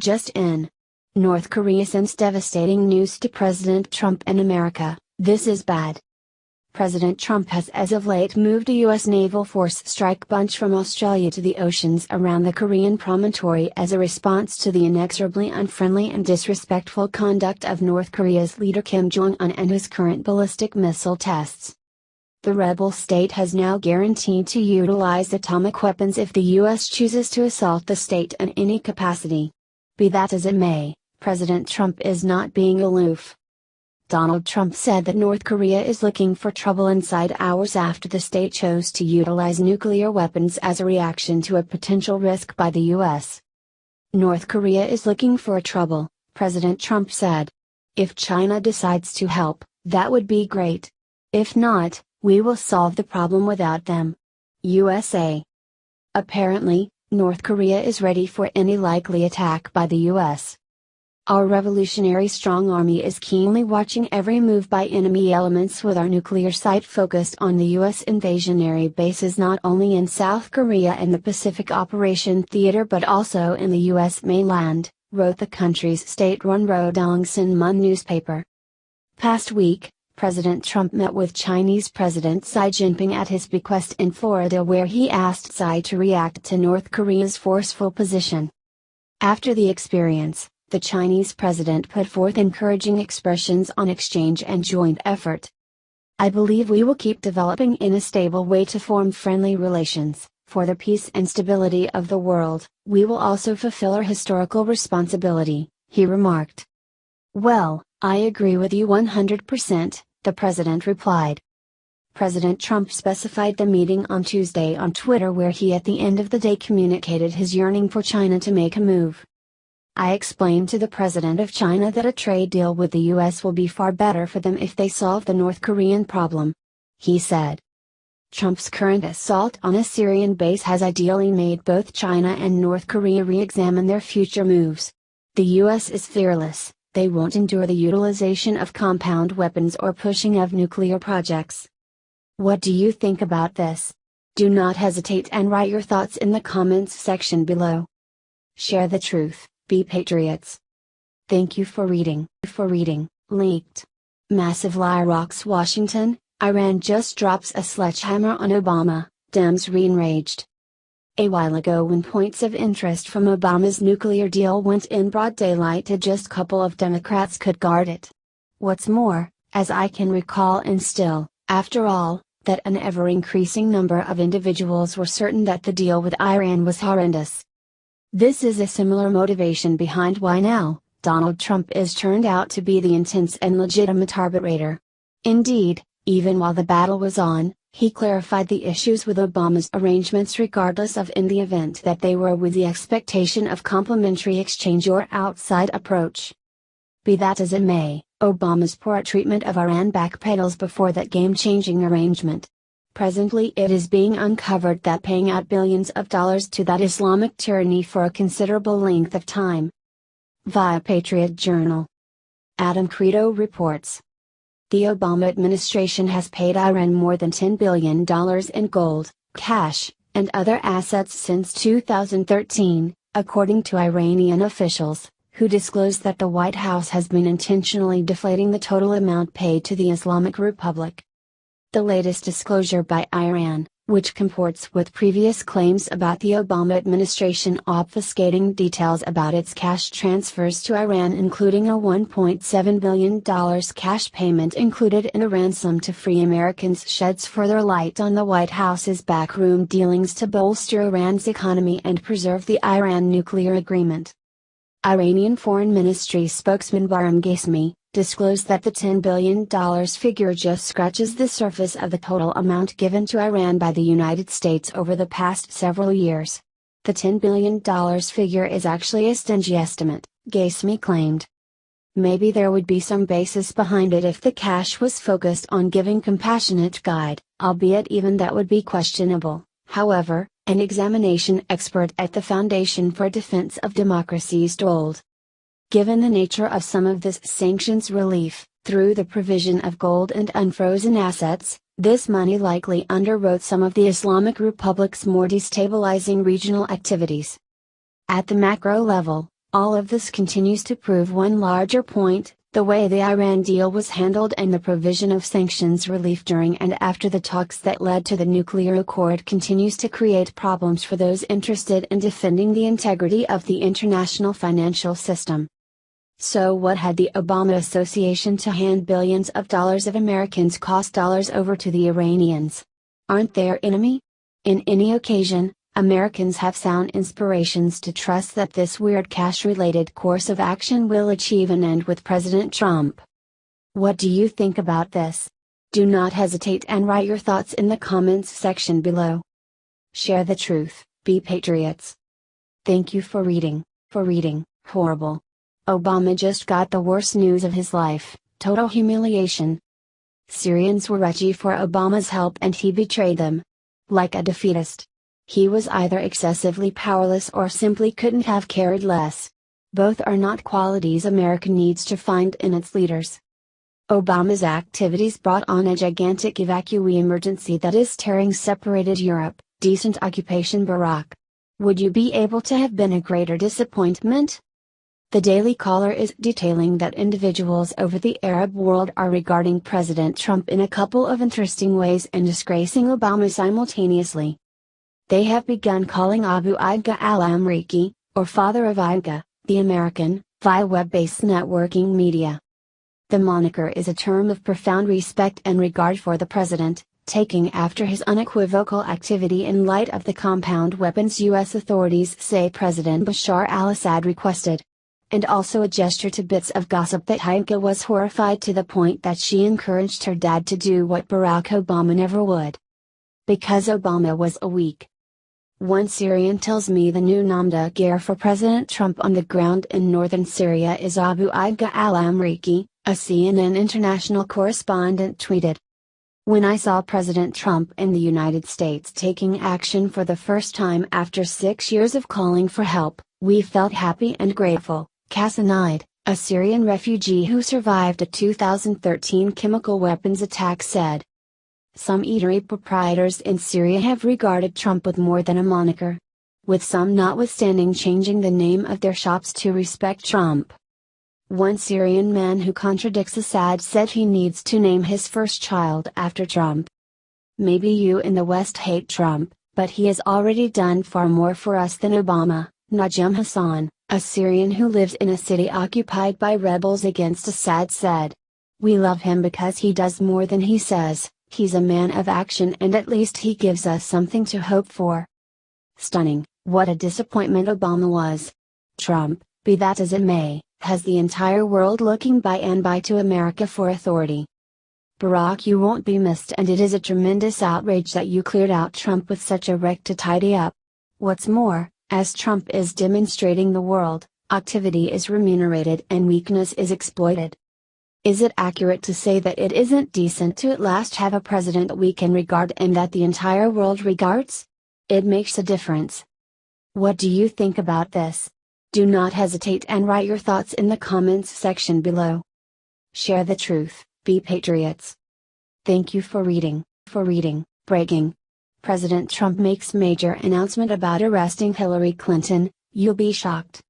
Just in. North Korea sends devastating news to President Trump and America, this is bad. President Trump has as of late moved a U.S. naval force strike bunch from Australia to the oceans around the Korean promontory as a response to the inexorably unfriendly and disrespectful conduct of North Korea's leader Kim Jong-un and his current ballistic missile tests. The rebel state has now guaranteed to utilize atomic weapons if the U.S. chooses to assault the state in any capacity. Be that as it may, President Trump is not being aloof. Donald Trump said that North Korea is looking for trouble inside hours after the state chose to utilize nuclear weapons as a reaction to a potential risk by the U.S. North Korea is looking for trouble, President Trump said. If China decides to help, that would be great. If not, we will solve the problem without them. USA. Apparently, North Korea is ready for any likely attack by the U.S. Our revolutionary strong army is keenly watching every move by enemy elements with our nuclear sight focused on the U.S. invasionary bases not only in South Korea and the Pacific Operation Theater but also in the U.S. mainland, wrote the country's state-run Rodong Sinmun newspaper. Past week, President Trump met with Chinese President Xi Jinping at his bequest in Florida where he asked Xi to react to North Korea's forceful position. After the experience, the Chinese president put forth encouraging expressions on exchange and joint effort. I believe we will keep developing in a stable way to form friendly relations, for the peace and stability of the world. We will also fulfill our historical responsibility, he remarked. Well, I agree with you 100%, the president replied. President Trump specified the meeting on Tuesday on Twitter where he at the end of the day communicated his yearning for China to make a move. I explained to the president of China that a trade deal with the U.S. will be far better for them if they solve the North Korean problem. He said. Trump's current assault on a Syrian base has ideally made both China and North Korea re-examine their future moves. The U.S. is fearless, they won't endure the utilization of compound weapons or pushing of nuclear projects. What do you think about this? Do not hesitate and write your thoughts in the comments section below. Share the truth. Be patriots. Thank you for reading. Leaked. Massive lie rocks Washington, Iran just drops a sledgehammer on Obama, Dems re-enraged. A while ago when points of interest from Obama's nuclear deal went in broad daylight to just couple of Democrats could guard it. What's more, as I can recall and still, after all, that an ever-increasing number of individuals were certain that the deal with Iran was horrendous. This is a similar motivation behind why now, Donald Trump is turned out to be the intense and legitimate arbitrator. Indeed, even while the battle was on, he clarified the issues with Obama's arrangements regardless of in the event that they were with the expectation of complimentary exchange or outside approach. Be that as it may, Obama's poor treatment of Iran backpedals before that game-changing arrangement. Presently it is being uncovered that paying out billions of dollars to that Islamic tyranny for a considerable length of time. Via Patriot Journal. Adam Credo reports. The Obama administration has paid Iran more than $10 billion in gold, cash, and other assets since 2013, according to Iranian officials, who disclosed that the White House has been intentionally deflating the total amount paid to the Islamic Republic. The latest disclosure by Iran, which comports with previous claims about the Obama administration obfuscating details about its cash transfers to Iran, including a $1.7 billion cash payment included in a ransom to free Americans, sheds further light on the White House's backroom dealings to bolster Iran's economy and preserve the Iran nuclear agreement. Iranian Foreign Ministry spokesman Bahram Ghasemi disclosed that the $10 billion figure just scratches the surface of the total amount given to Iran by the United States over the past several years. The $10 billion figure is actually a stingy estimate, Ghasemi claimed. Maybe there would be some basis behind it if the cash was focused on giving compassionate guide, albeit even that would be questionable. However, an examination expert at the Foundation for Defense of Democracy told. Given the nature of some of this sanctions relief, through the provision of gold and unfrozen assets, this money likely underwrote some of the Islamic Republic's more destabilizing regional activities. At the macro level, All of this continues to prove one larger point: the way the Iran deal was handled and the provision of sanctions relief during and after the talks that led to the nuclear accord continues to create problems for those interested in defending the integrity of the international financial system. So what had the Obama Association to hand billions of dollars of Americans' cost dollars over to the Iranians? Aren't they our enemy? In any occasion, Americans have sound inspirations to trust that this weird cash-related course of action will achieve an end with President Trump. What do you think about this? Do not hesitate and write your thoughts in the comments section below. Share the truth, be patriots. Thank you for reading. Horrible. Obama just got the worst news of his life: total humiliation. Syrians were ready for Obama's help and he betrayed them. Like a defeatist. He was either excessively powerless or simply couldn't have cared less. Both are not qualities America needs to find in its leaders. Obama's activities brought on a gigantic evacuee emergency that is tearing separated Europe. Decent occupation Barack. Would you be able to have been a greater disappointment? The Daily Caller is detailing that individuals over the Arab world are regarding President Trump in a couple of interesting ways and disgracing Obama simultaneously. They have begun calling Abu Aidga al-Amriki, or Father of Aidga, the American, via web-based networking media. The moniker is a term of profound respect and regard for the president, taking after his unequivocal activity in light of the compound weapons U.S. authorities say President Bashar al-Assad requested. And also a gesture to bits of gossip that Aidga was horrified to the point that she encouraged her dad to do what Barack Obama never would. Because Obama was a weak. One Syrian tells me the new nom de guerre for President Trump on the ground in northern Syria is Abu Aidga al-Amriki, a CNN international correspondent tweeted. When I saw President Trump in the United States taking action for the first time after 6 years of calling for help, we felt happy and grateful, Kasanaid, a Syrian refugee who survived a 2013 chemical weapons attack said. Some eatery proprietors in Syria have regarded Trump with more than a moniker. With some notwithstanding changing the name of their shops to respect Trump. One Syrian man who contradicts Assad said he needs to name his first child after Trump. Maybe you in the West hate Trump, but he has already done far more for us than Obama, Najim Hassan, a Syrian who lives in a city occupied by rebels against Assad said. We love him because he does more than he says. He's a man of action and at least he gives us something to hope for. Stunning, what a disappointment Obama was. Trump, be that as it may, has the entire world looking by and by to America for authority. Barack, you won't be missed, and it is a tremendous outrage that you cleared out Trump with such a wreck to tidy up. What's more, as Trump is demonstrating the world, activity is remunerated and weakness is exploited. Is it accurate to say that it isn't decent to at last have a president we can regard and that the entire world regards? It makes a difference. What do you think about this? Do not hesitate and write your thoughts in the comments section below. Share the truth, be patriots. Thank you for reading. Breaking. President Trump makes major announcement about arresting Hillary Clinton, you'll be shocked.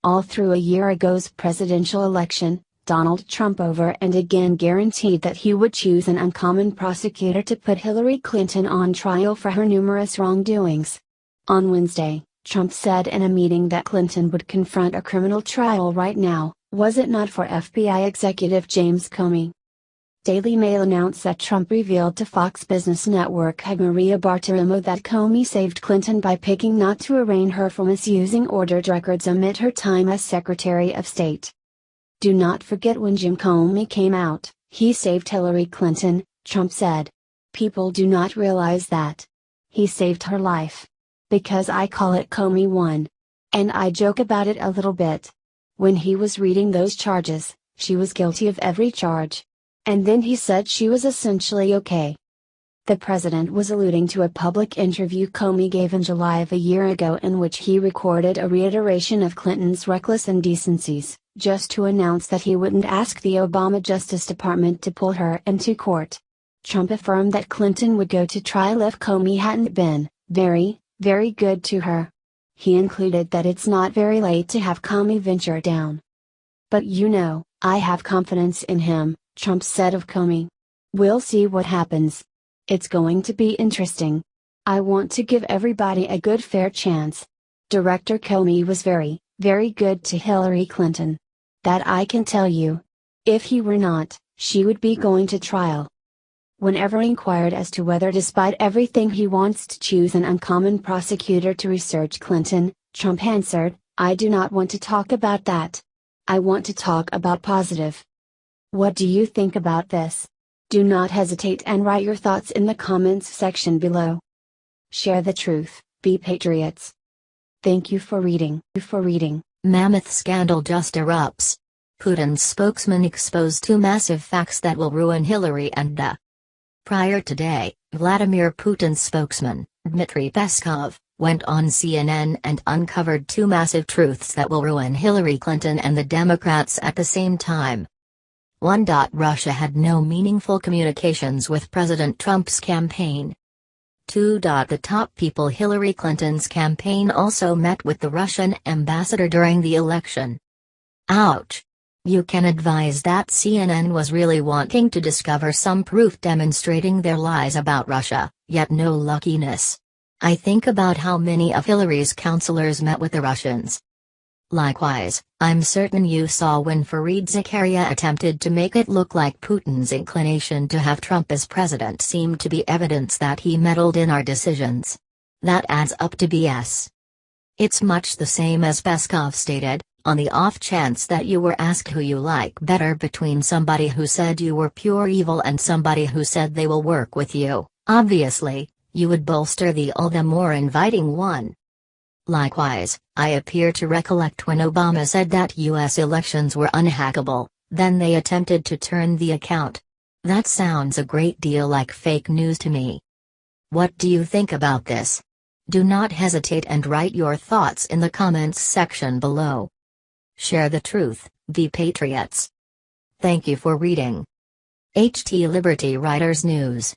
All through a year ago's presidential election, Donald Trump over and again guaranteed that he would choose an uncommon prosecutor to put Hillary Clinton on trial for her numerous wrongdoings. On Wednesday, Trump said in a meeting that Clinton would confront a criminal trial right now, was it not for FBI executive James Comey? Daily Mail announced that Trump revealed to Fox Business Network head Maria Bartiromo that Comey saved Clinton by picking not to arraign her for misusing ordered records amid her time as Secretary of State. Do not forget when Jim Comey came out, he saved Hillary Clinton, Trump said. People do not realize that. He saved her life. Because I call it Comey 1. And I joke about it a little bit. When he was reading those charges, she was guilty of every charge. And then he said she was essentially okay. The president was alluding to a public interview Comey gave in July of a year ago in which he recorded a reiteration of Clinton's reckless indecencies, just to announce that he wouldn't ask the Obama Justice Department to pull her into court. Trump affirmed that Clinton would go to trial if Comey hadn't been very, very good to her. He included that it's not very late to have Comey venture down. But you know, I have confidence in him, Trump said of Comey. We'll see what happens. It's going to be interesting. I want to give everybody a good fair chance. Director Comey was very, very good to Hillary Clinton. That I can tell you. If he were not, she would be going to trial. Whenever inquired as to whether despite everything he wants to choose an uncommon prosecutor to research Clinton, Trump answered, "I do not want to talk about that. I want to talk about positive." What do you think about this? Do not hesitate and write your thoughts in the comments section below. Share the truth, be patriots. Thank you for reading. Mammoth scandal just erupts. Putin's spokesman exposed two massive facts that will ruin Hillary and Prior today, Vladimir Putin's spokesman, Dmitry Peskov, went on CNN and uncovered two massive truths that will ruin Hillary Clinton and the Democrats at the same time. 1. Russia had no meaningful communications with President Trump's campaign. 2. The top people Hillary Clinton's campaign also met with the Russian ambassador during the election. Ouch! You can advise that CNN was really wanting to discover some proof demonstrating their lies about Russia, yet no luckiness. I think about how many of Hillary's counselors met with the Russians. Likewise, I'm certain you saw when Fareed Zakaria attempted to make it look like Putin's inclination to have Trump as president seemed to be evidence that he meddled in our decisions. That adds up to BS. It's much the same as Peskov stated, on the off chance that you were asked who you like better between somebody who said you were pure evil and somebody who said they will work with you, obviously, you would bolster the all the more inviting one. Likewise, I appear to recollect when Obama said that U.S. elections were unhackable, then they attempted to turn the account. That sounds a great deal like fake news to me. What do you think about this? Do not hesitate and write your thoughts in the comments section below. Share the truth, be patriots. Thank you for reading. HT Liberty Writers News.